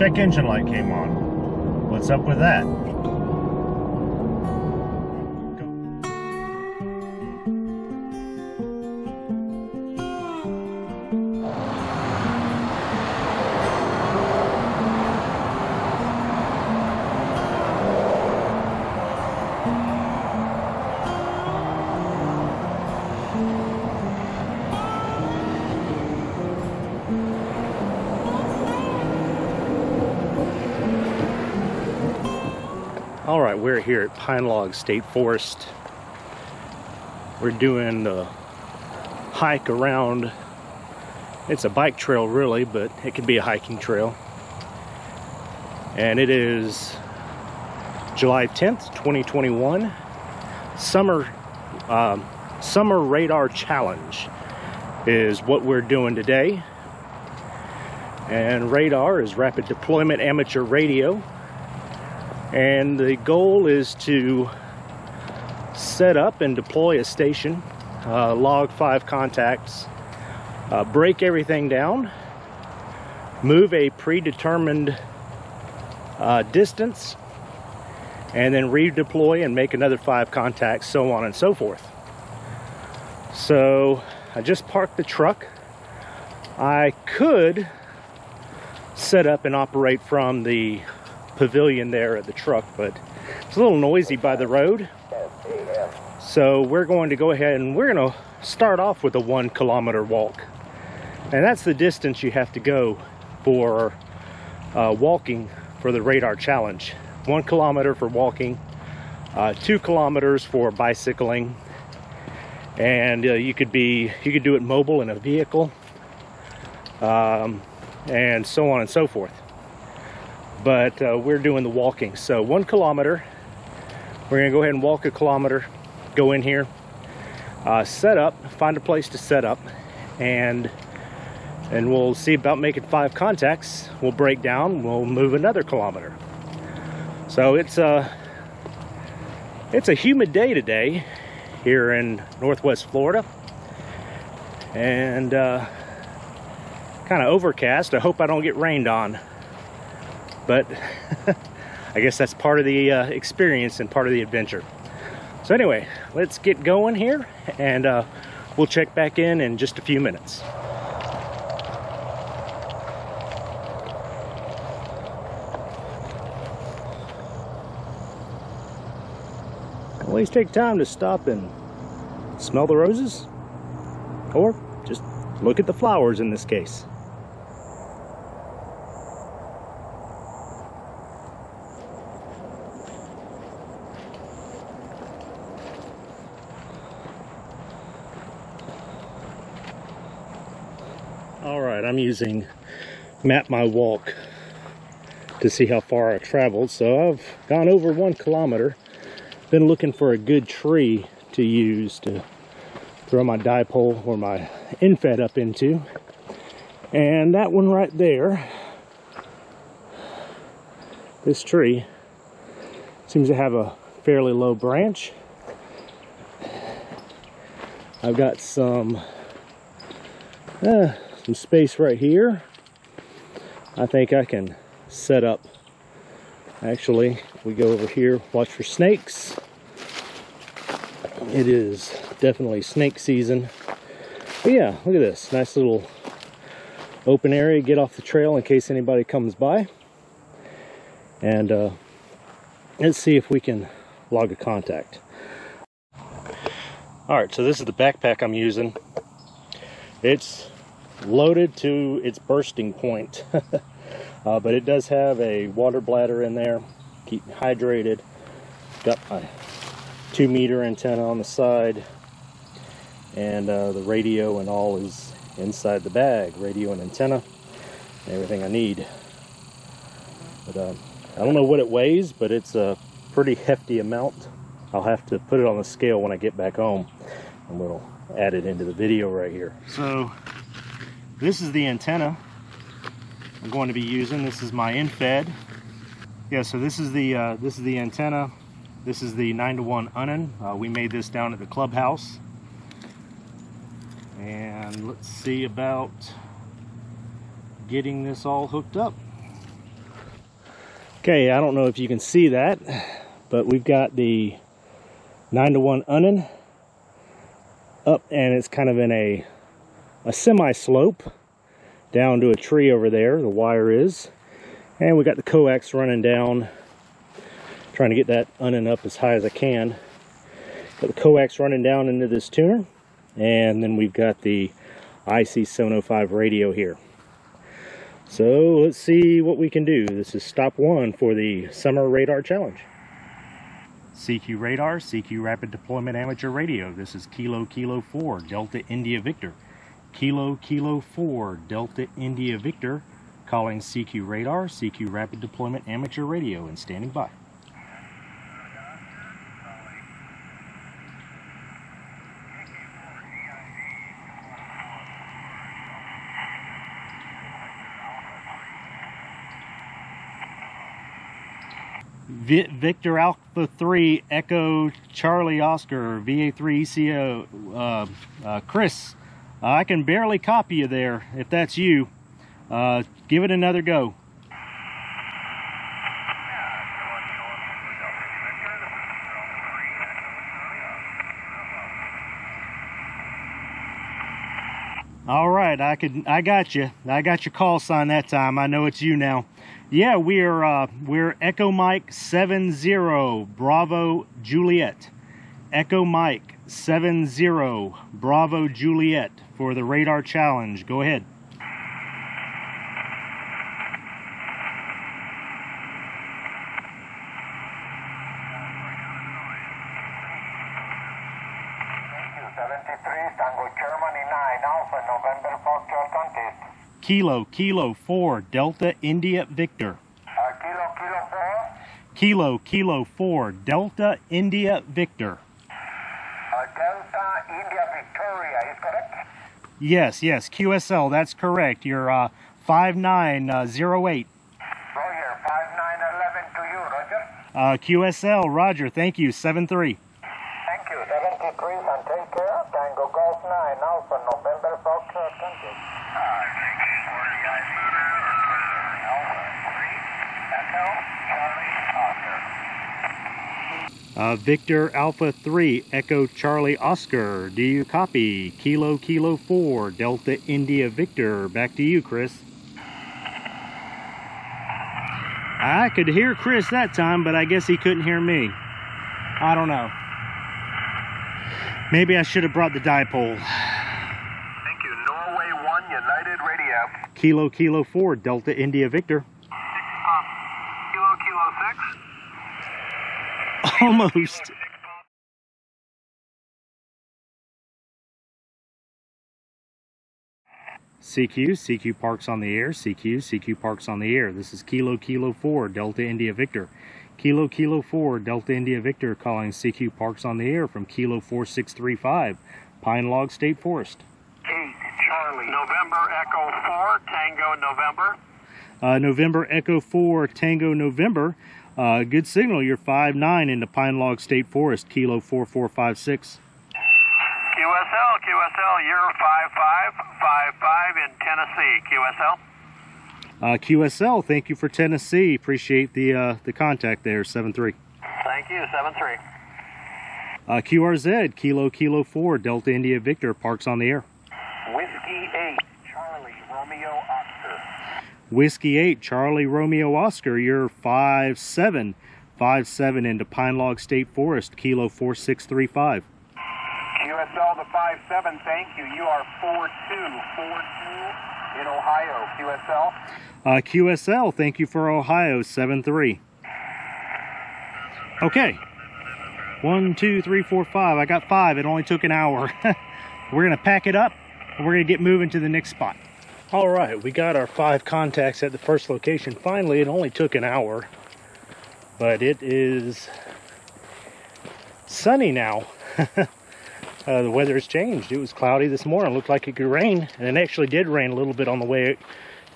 check engine light came on. What's up with that? All right, we're here at Pine Log State Forest. We're doing the hike around. It's a bike trail really, but it could be a hiking trail. And it is July 10th, 2021. Summer Radar Challenge is what we're doing today. And radar is rapid deployment amateur radio. And the goal is to set up and deploy a station, log 5 contacts, break everything down, move a predetermined distance, and then redeploy and make another 5 contacts, so on and so forth. So I just parked the truck. I could set up and operate from the pavilion there at the truck, but it's a little noisy by the road. So we're going to go ahead and we're going to start off with a 1 kilometer walk. And that's the distance you have to go for walking for the radar challenge. 1 kilometer for walking, 2 kilometers for bicycling, and you could do it mobile in a vehicle, and so on and so forth. But we're doing the walking. So 1 kilometer, we're gonna go ahead and walk a kilometer, go in here, set up, find a place to set up, and we'll see about making 5 contacts. We'll break down, we'll move another kilometer. So it's a humid day today here in Northwest Florida, and kind of overcast. I hope I don't get rained on. But I guess that's part of the experience and part of the adventure. So anyway, let's get going here, and we'll check back in just a few minutes. Always take time to stop and smell the roses, or just look at the flowers in this case. Alright, I'm using Map My Walk to see how far I traveled. So I've gone over 1 kilometer. Been looking for a good tree to use to throw my dipole or my infed up into. And that one right there, this tree, seems to have a fairly low branch. I've got some space right here. I think I can set up. Actually, if we go over here, watch for snakes. It is definitely snake season. But yeah, look at this. Nice little open area. Get off the trail in case anybody comes by. And let's see if we can log a contact. Alright, so this is the backpack I'm using. It's loaded to its bursting point. But it does have a water bladder in there, keep me hydrated. Got my 2-meter antenna on the side, and the radio and all is inside the bag. Radio and antenna, everything I need. But I don't know what it weighs, but it's a pretty hefty amount. I'll have to put it on the scale when I get back home, and we'll add it into the video right here. So this is the antenna I'm going to be using. This is my infed. Yeah, so this is the antenna. This is the 9-to-1 Unnen. We made this down at the clubhouse. And let's see about getting this all hooked up. Okay, I don't know if you can see that, but we've got the 9-to-1 unnin up, and it's kind of in a semi-slope down to a tree over there. The wire is, and we got the coax running down, trying to get that unnin up as high as I can. Got the coax running down into this tuner, and then we've got the IC705 radio here. So let's see what we can do. This is stop one for the Summer Radar Challenge. CQ Radar, CQ Rapid Deployment Amateur Radio. This is Kilo Kilo 4 Delta India Victor. Kilo Kilo 4 Delta India Victor, calling CQ Radar, CQ Rapid Deployment Amateur Radio, and standing by. Victor Alpha 3 Echo Charlie Oscar VA3 ECO. Chris, I can barely copy you there. If that's you, give it another go. All right, I got you. I got your call sign that time. I know it's you now. Yeah, we're Echo Mike 70 Bravo Juliet. Echo Mike 70 Bravo Juliet for the radar challenge. Go ahead. Kilo Kilo 4 Delta India Victor. Kilo Kilo 4. Kilo Kilo 4 Delta India Victor. Delta India Victoria is correct? Yes, QSL, that's correct. You're 5908. Roger, 5911 to you, Roger. QSL, Roger, thank you, 73. Thank you, 73, and take care. Tango Golf 9, Alpha November Foxtrot contact. Victor Alpha 3 Echo Charlie Oscar, do you copy? Kilo Kilo 4 Delta India Victor. Back to you, Chris. I could hear Chris that time, but I guess he couldn't hear me. I don't know. Maybe I should have brought the dipole. Thank you. Norway 1 United Radio. Kilo Kilo 4 Delta India Victor. Kilo Kilo 6. Almost. CQ parks on the air. CQ parks on the air. This is Kilo Kilo 4 Delta India Victor. Kilo Kilo 4 Delta India Victor, calling CQ parks on the air from Kilo 4635 Pine Log State Forest. 8 Charlie November Echo 4 Tango November. November Echo 4 Tango November. Good signal. You're 5-9 into Pine Log State Forest, Kilo 4456. QSL, you're 5555 in Tennessee. QSL, thank you for Tennessee. Appreciate the contact there, 73. Thank you, 73. QRZ, Kilo Kilo 4 Delta India Victor, parks on the air. Whiskey 8 Charlie Romeo Oscar. Whiskey 8 Charlie Romeo Oscar, you're 5-7 into Pine Log State Forest, Kilo 4635. QSL the 57, thank you. You are 42 in Ohio. QSL, thank you for Ohio, 7-3. Okay. 1, 2, 3, 4, 5. I got 5. It only took an hour. We're going to pack it up, and we're going to get moving to the next spot. All right, we got our 5 contacts at the first location. Finally, it only took an hour, but it is sunny now. The weather has changed. It was cloudy this morning. It looked like it could rain, and it actually did rain a little bit on the way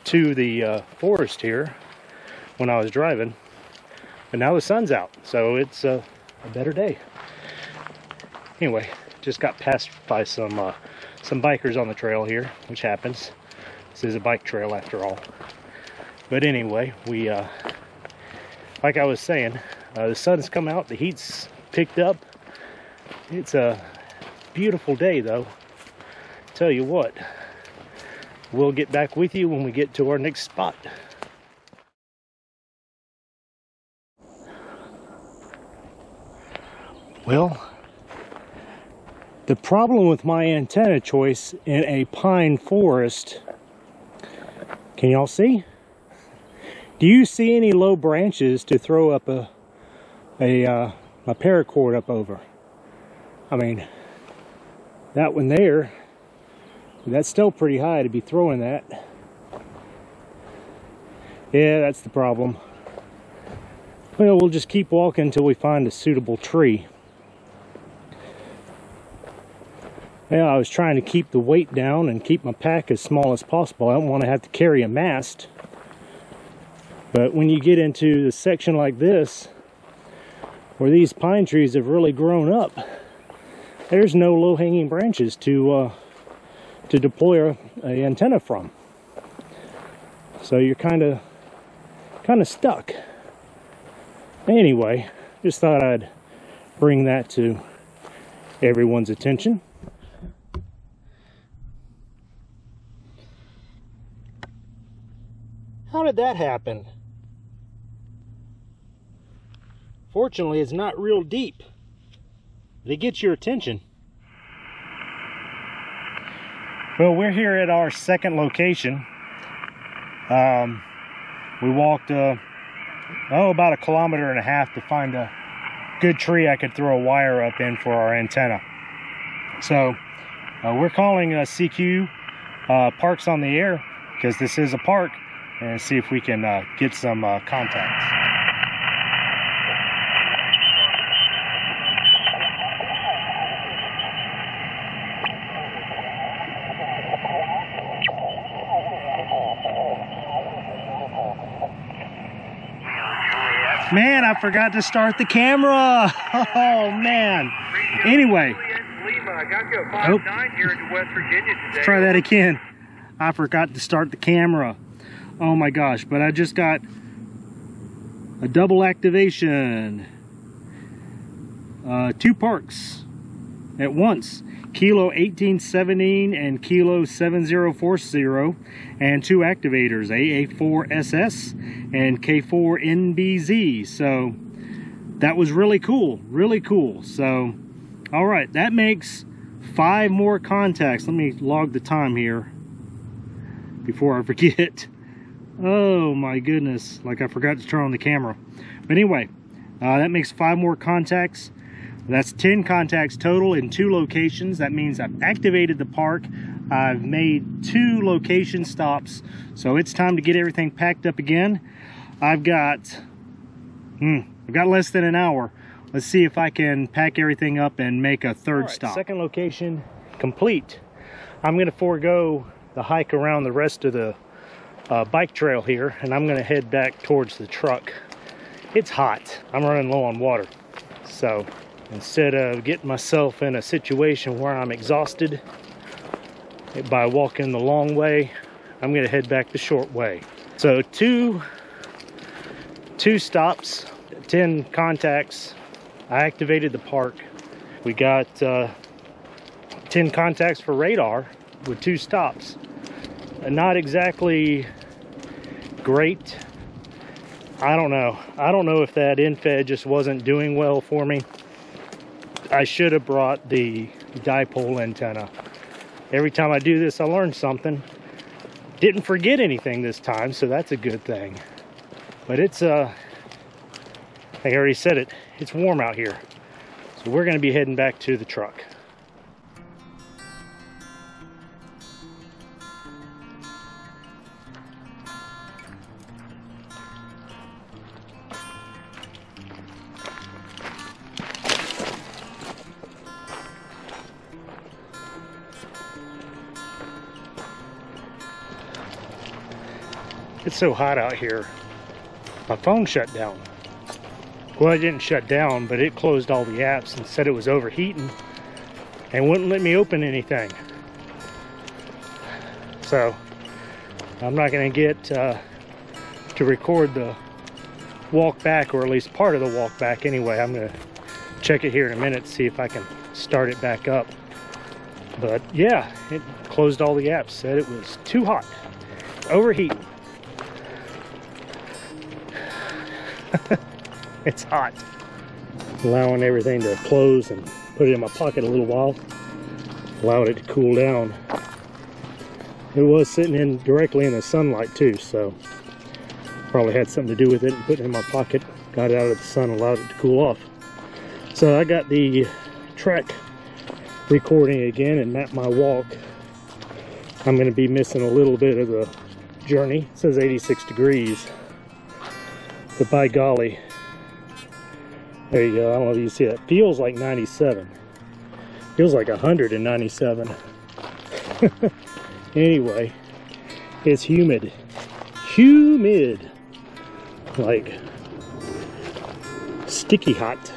to the forest here when I was driving. But now the sun's out, so it's a better day. Anyway, just got passed by some bikers on the trail here, which happens. This is a bike trail after all. But anyway, we like I was saying, the sun's come out, the heat's picked up. It's a beautiful day though. Tell you what, we'll get back with you when we get to our next spot. Well, the problem with my antenna choice in a pine forest, can y'all see? Do you see any low branches to throw up a paracord up over? I mean, that one there, that's still pretty high to be throwing that. Yeah, that's the problem. Well, we'll just keep walking until we find a suitable tree. Yeah, I was trying to keep the weight down and keep my pack as small as possible. I don't want to have to carry a mast. But when you get into the section like this, where these pine trees have really grown up, there's no low-hanging branches to deploy a antenna from. So you're kind of stuck. Anyway, just thought I'd bring that to everyone's attention. How did that happen? Fortunately, it's not real deep. It gets your attention. Well, we're here at our second location. We walked about 1.5 kilometers to find a good tree I could throw a wire up in for our antenna. So we're calling CQ Parks on the Air, because this is a park, and see if we can get some contacts. Man, I forgot to start the camera. Oh man. Anyway, let's try that again. I forgot to start the camera. Oh my gosh, but I just got a double activation. 2 parks at once. Kilo 1817 and Kilo 7040, and 2 activators, AA4SS and K4NBZ. So that was really cool, really cool. So all right, that makes 5 more contacts. Let me log the time here before I forget. Oh my goodness, like I forgot to turn on the camera. But anyway, that makes 5 more contacts. That's 10 contacts total in 2 locations. That means I've activated the park. I've made 2 location stops. So it's time to get everything packed up again. I've got less than an hour. Let's see if I can pack everything up and make a third stop. Second location complete. I'm going to forego the hike around the rest of the bike trail here, and I'm going to head back towards the truck. It's hot. I'm running low on water. So instead of getting myself in a situation where I'm exhausted by walking the long way, I'm going to head back the short way. So two stops, 10 contacts. I activated the park. We got 10 contacts for radar with 2 stops. Not exactly great. I don't know. I don't know if that infed just wasn't doing well for me. I should have brought the dipole antenna. Every time I do this, I learn something. Didn't forget anything this time, so that's a good thing. But it's, like I already said it, it's warm out here. So we're going to be heading back to the truck. It's so hot out here. My phone shut down. Well, it didn't shut down, but it closed all the apps and said it was overheating and wouldn't let me open anything. So I'm not going to get to record the walk back, or at least part of the walk back anyway. I'm gonna check it here in a minute, see if I can start it back up. But yeah, it closed all the apps, said it was too hot, overheating. It's hot. Allowing everything to close and put it in my pocket a little while. Allowed it to cool down. It was sitting in directly in the sunlight too, so probably had something to do with it. And put it in my pocket, got it out of the sun, allowed it to cool off. So I got the track recording again and mapped my walk. I'm going to be missing a little bit of the journey. It says 86 degrees, but by golly, there you go. I don't know if you see that. Feels like 97. Feels like 197. Anyway, it's humid. Humid. Like sticky hot.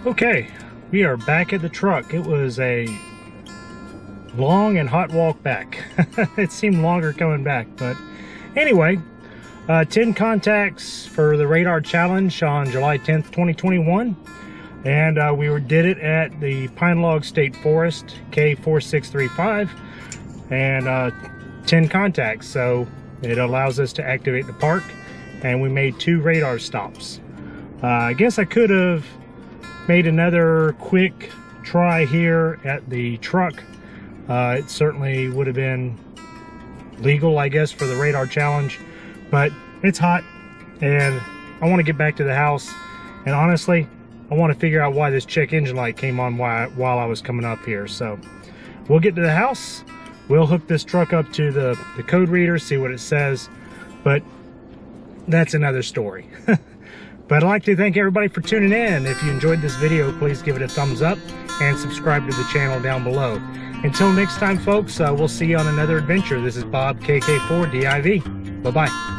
Okay, we are back at the truck. It was a long and hot walk back. It seemed longer coming back, but anyway, 10 contacts for the radar challenge on July 10th, 2021. And we did it at the Pine Log State Forest, K4635, and 10 contacts. So it allows us to activate the park, and we made 2 radar stops. I guess I could have made another quick try here at the truck. It certainly would have been legal, I guess, for the radar challenge, but it's hot and I want to get back to the house, and honestly I want to figure out why this check engine light came on while I was coming up here. So we'll get to the house, we'll hook this truck up to the code reader, see what it says, but that's another story. But I'd like to thank everybody for tuning in. If you enjoyed this video, please give it a thumbs up and subscribe to the channel down below. Until next time, folks, we'll see you on another adventure. This is Bob, KK4DIV. Bye-bye.